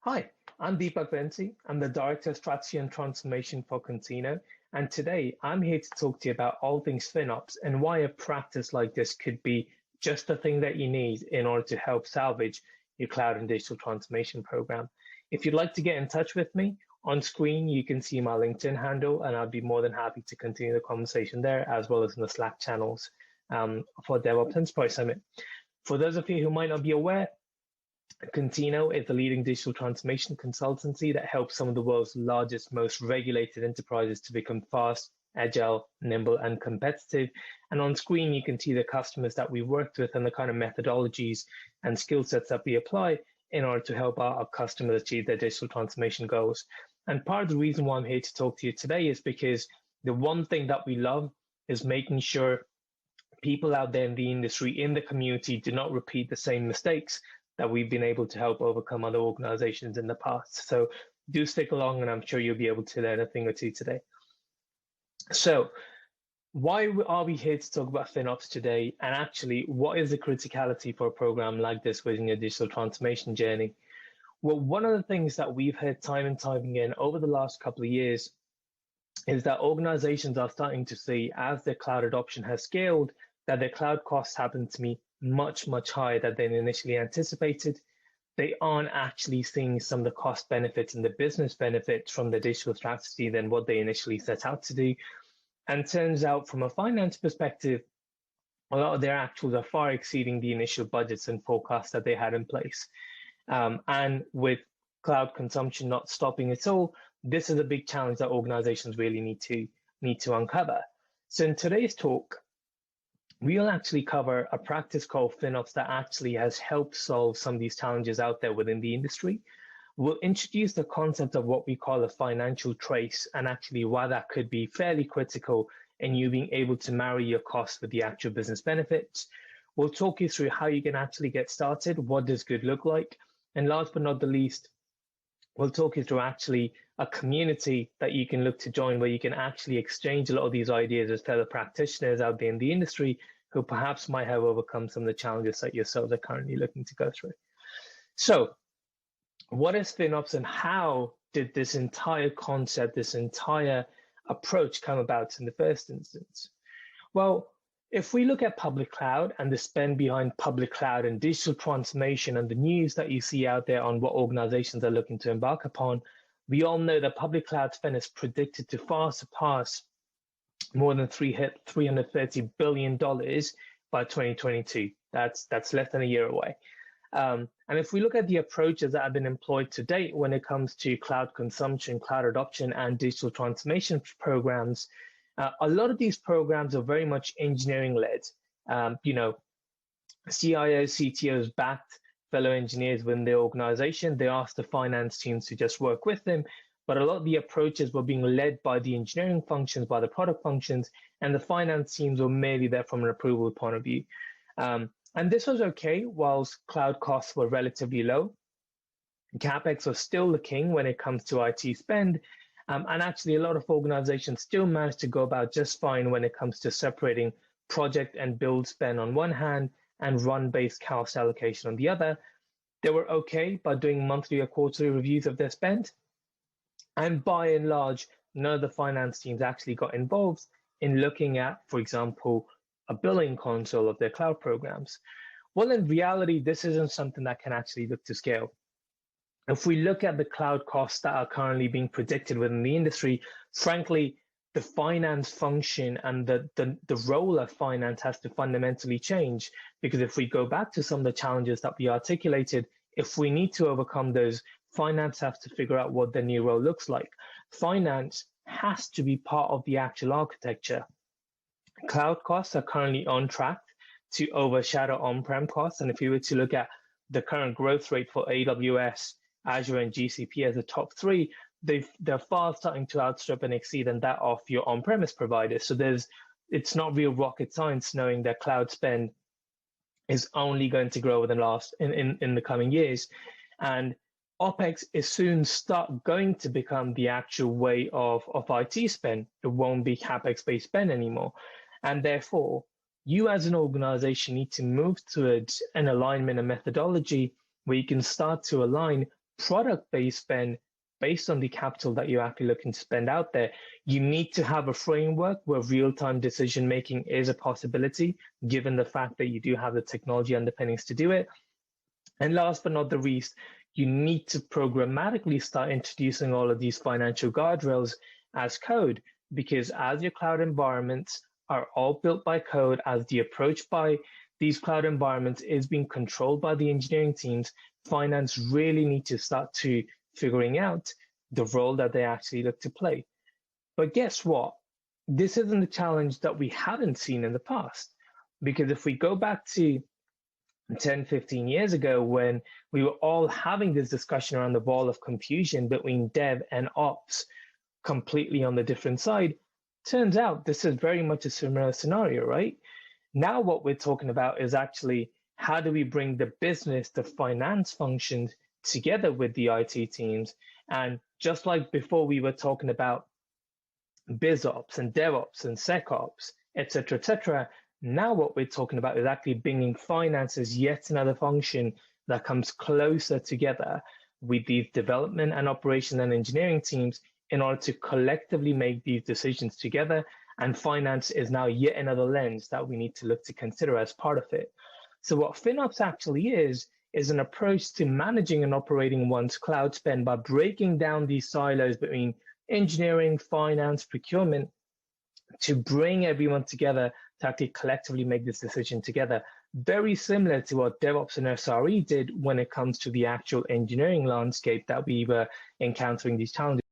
Hi, I'm Deepak Vensi. I'm the Director of Strategy and Transformation for Contino. And today I'm here to talk to you about all things FinOps and why a practice like this could be just the thing that you need in order to help salvage your cloud and digital transformation program. If you'd like to get in touch with me, on screen you can see my LinkedIn handle, and I'd be more than happy to continue the conversation there as well as in the Slack channels for DevOps Enterprise Summit. For those of you who might not be aware, Contino is the leading digital transformation consultancy that helps some of the world's largest, most regulated enterprises to become fast, agile, nimble, and competitive. And on screen, you can see the customers that we worked with and the kind of methodologies and skill sets that we apply in order to help our customers achieve their digital transformation goals. And part of the reason why I'm here to talk to you today is because the one thing that we love is making sure people out there in the industry, in the community, do not repeat the same mistakes that we've been able to help overcome other organizations in the past. So do stick along, and I'm sure you'll be able to learn a thing or two today. So why are we here to talk about FinOps today? And actually, what is the criticality for a program like this within your digital transformation journey? Well, one of the things that we've heard time and time again over the last couple of years is that organizations are starting to see, as their cloud adoption has scaled, that their cloud costs happen to be much higher than they initially anticipated. They aren't actually seeing some of the cost benefits and the business benefits from the digital strategy than what they initially set out to do. And turns out from a finance perspective, a lot of their actuals are far exceeding the initial budgets and forecasts that they had in place. And with cloud consumption not stopping at all, this is a big challenge that organizations really need to uncover. So in today's talk, we'll actually cover a practice called FinOps that actually has helped solve some of these challenges out there within the industry. We'll introduce the concept of what we call a financial trace and actually why that could be fairly critical in you being able to marry your costs with the actual business benefits. We'll talk you through how you can actually get started, what does good look like, and last but not the least, we'll talk you through actually a community that you can look to join where you can actually exchange a lot of these ideas with fellow practitioners out there in the industry who perhaps might have overcome some of the challenges that yourselves are currently looking to go through. So what is FinOps and how did this entire concept, this entire approach come about in the first instance? Well, if we look at public cloud and the spend behind public cloud and digital transformation and the news that you see out there on what organizations are looking to embark upon, we all know that public cloud spend is predicted to far surpass more than $330 billion by 2022. That's less than a year away. And if we look at the approaches that have been employed to date when it comes to cloud consumption, cloud adoption, and digital transformation programs, a lot of these programs are very much engineering-led. CIOs, CTOs backed fellow engineers within the organization. They asked the finance teams to just work with them, but a lot of the approaches were being led by the engineering functions, by the product functions, and the finance teams were merely there from an approval point of view. And this was okay whilst cloud costs were relatively low. CapEx was still the king when it comes to IT spend. And actually, a lot of organizations still manage to go about just fine when it comes to separating project and build spend on one hand and run-based cost allocation on the other. They were okay by doing monthly or quarterly reviews of their spend. And by and large, none of the finance teams actually got involved in looking at, for example, a billing console of their cloud programs. Well, in reality, this isn't something that can actually look to scale. If we look at the cloud costs that are currently being predicted within the industry, frankly, the finance function and the role of finance has to fundamentally change, because if we go back to some of the challenges that we articulated, if we need to overcome those, finance has to figure out what the new role looks like. Finance has to be part of the actual architecture. Cloud costs are currently on track to overshadow on-prem costs. And if you were to look at the current growth rate for AWS, Azure, and GCP as the top three, they're far starting to outstrip and exceed and that of your on-premise providers. So it's not real rocket science knowing that cloud spend is only going to grow in the coming years. And OpEx is soon going to become the actual way of IT spend. It won't be CapEx-based spend anymore. And therefore, you as an organization need to move towards an alignment and methodology where you can start to align product-based spend based on the capital that you're actually looking to spend out there. You need to have a framework where real-time decision-making is a possibility, given the fact that you do have the technology underpinnings to do it. And last but not the least, you need to programmatically start introducing all of these financial guardrails as code, because as your cloud environments are all built by code, as the approach by these cloud environments is being controlled by the engineering teams, finance really need to start to figuring out the role that they actually look to play. But guess what? This isn't a challenge that we haven't seen in the past, because if we go back to 10, 15 years ago, when we were all having this discussion around the wall of confusion between dev and ops completely on the different side, turns out this is very much a similar scenario, right? Now what we're talking about is actually how do we bring the business, the finance functions together with the IT teams. And just like before we were talking about BizOps and DevOps and SecOps, et cetera, now what we're talking about is actually bringing finance as yet another function that comes closer together with these development and operation and engineering teams in order to collectively make these decisions together. And finance is now yet another lens that we need to look to consider as part of it. So what FinOps actually is an approach to managing and operating one's cloud spend by breaking down these silos between engineering, finance, procurement, to bring everyone together to actually collectively make this decision together. Very similar to what DevOps and SRE did when it comes to the actual engineering landscape that we were encountering these challenges.